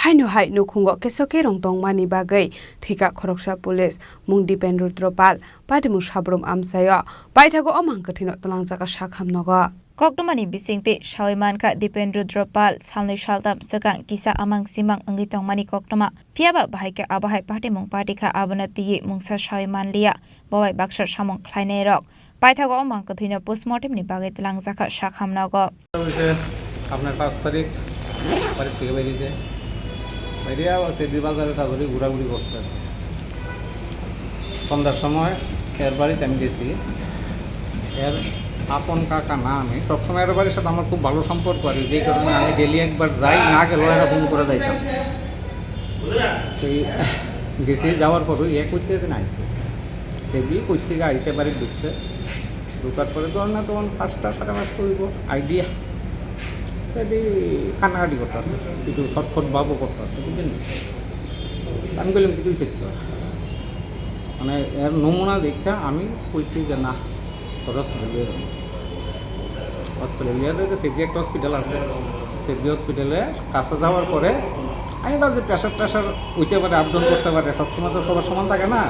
hainu hai nukhungo kesoke rongtong mani bagai thika khoroksa police mung Dipen Rudropal padimu sabrum amsayo baithago omang kathino talangjaka sakhamnogo Kokdomani bisingte Shawiman ka Dipen Rudropal salni shaltam sakang kisa amang simang angitong mani kokdoma fiaba bahai ka abahai patimung patika abanati mungsa Shawiman lia bawai baksar samong khlaine rok baithago omang kathino postmortem ni bagai talangjaka sakhamnogo আপনার 5 তারিখ বাড়ি থেকে বেরিয়েছে বেরিয়ে সেবি বাজারে টাজরি ঘোরাঘুরি করছে সন্ধ্যার সময় এর বাড়িতে আমি গেছি এর আপন কাকা না আমি সবসময় এর বাড়ির সাথে আমার খুব ভালো সম্পর্ক আছে যেই কারণে আমি ডেলি একবার যাই না গেলেও এরা ফোন করে যাইতাম সেই গেছি যাওয়ার পরও এ করতে দিন আইসে সেবি কই থেকে আইসে বাড়ি ঢুকছে ঢুকার পরে ধর না তখন 5টা 5:30 হইব আইডিয়া কান্নাকাটি করতে আছে কিছু ছটফট ভাবও করতে আছে বুঝলেন আমি বললাম কিছুই চেক করা মানে এর নমুনা দেখা আমি কইছি যে না তোর হসপিটাল নিয়ে যাবো হসপিটাল নিয়ে যেতে সেফটি একটা হসপিটাল আছে সেফটি হসপিটালে কাছে যাওয়ার পরে আমি ভাবছি প্রেশার টেশার উঠতে পারে আপ ডাউন করতে পারে সবসময় তো সবার সমান থাকে না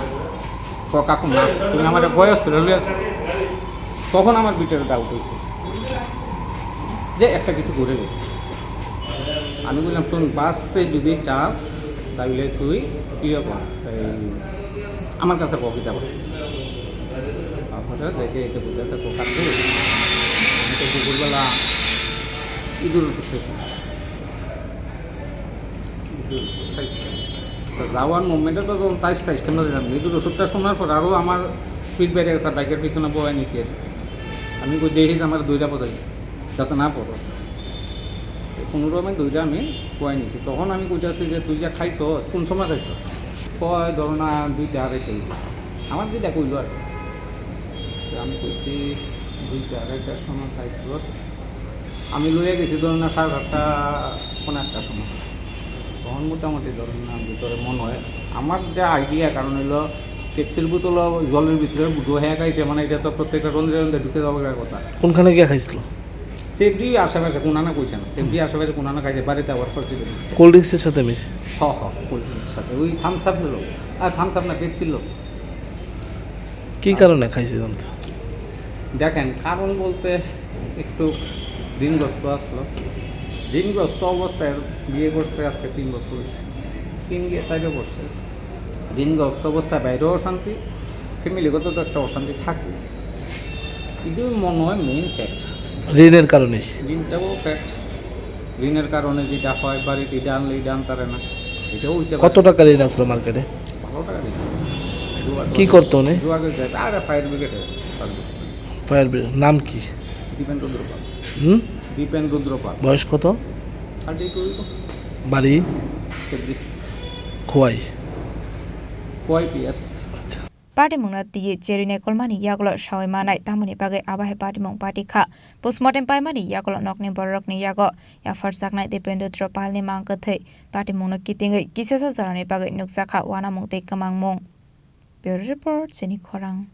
কাকু না তুমি আমার বয় হসপিটাল নিয়ে আসো তখন আমার ভিতরে ডাউট হয়েছে যে একটা কিছু করে গেছে আমি বললাম শোন বাঁচতে যদি চাস তাহলে তুই ইয়ে কর আমার কাছে কবিতা বসছিস তারপরে যেতে এতে বুঝতেছে কাকু আমি তো দুপুরবেলা ইঁদুর ওষুধ খেয়েছি তো যাওয়ার মুভমেন্টে তো তখন 23 কেন দিলাম ইঁদুর ওষুধটা শোনার পর আরও আমার স্পিড বেড়ে গেছে বাইকের পিছনে বয়ে নিতে আমি কই দেখিস আমার 2টা পদাই যাতে না পড়ো কোনোরকম আমি 2টা আমি কোয়াই নিছি তখন আমি কইতেছি যে তুই যা খাইছ কোন সময় খাইছ কয় ধরো না 2টা 2:30 আমার যেটা কইল আর আমি কইছি 2টা 2:30টার সময় খাইছ আমি লইয়া গেছি ধরো না 7:30টা 1:00টার সময় তখন মোটামুটি ধরুন না ভিতরে মনে হয় আমার যা আইডিয়া কারণ হইলো পেপসির বোতল জলের ভিতরে বুঝো হ্যাঁ খাইছে মানে এটা তো প্রত্যেকটা রন্ধে রন্ধে ঢুকে যাওয়ার কথা কোনখানে গিয়ে খাইছিল সেফটি আশেপাশে কোনানা কইছে না সেফটি আশেপাশে কোনানা খাইছে বাড়িতে আবার করছিল কোল্ড ড্রিঙ্কসের সাথে মিশে কোল্ড ড্রিঙ্কসের সাথে ওই থামস আপ ছিল আর থামস আপ না পেপসিল কি কারণে খাইছে জানতো দেখেন কারণ বলতে একটু ঋণগ্রস্ত আসলো ঋণগ্রস্ত অবস্থায় বিয়ে করছে আজকে 3 বছর 3 গিয়ে 4 বছর ঋণগ্রস্ত অবস্থায় বাইরেও অশান্তি ফ্যামিলিগত তো একটা অশান্তি থাকে কিন্তু মনে হয় মেইন ফ্যাক্ট ঋণের কারণে ঋণটাও ফ্যাক্ট ঋণের কারণে যেটা হয় বাড়িতে এটা আনলে এটা আনতে পারে না এটাও কত টাকা ঋণ আসলো মার্কেটে ভালো টাকা কি করতো উনি জুয়াকে যায় আরে ফায়ার ব্রিগেডে সার্ভিস ফায়ার ব্রিগেড নাম কি দীপেন রুদ্রপাল দীপেন রুদ্রপাল বয়স কত 32 বাড়ি Khowai PS Partimung na tiye jerine kolmani yaglo shawai manai tamuni bagai abahe partimung parti kha postmortem pai mani yaglo nokni borok ni yago ya farsak nai Dipen Rudropal ni mang kathai partimung na kitingai kisesa jarani bagai nuksa kha wana mung te kamang mung Bureau report sini khorang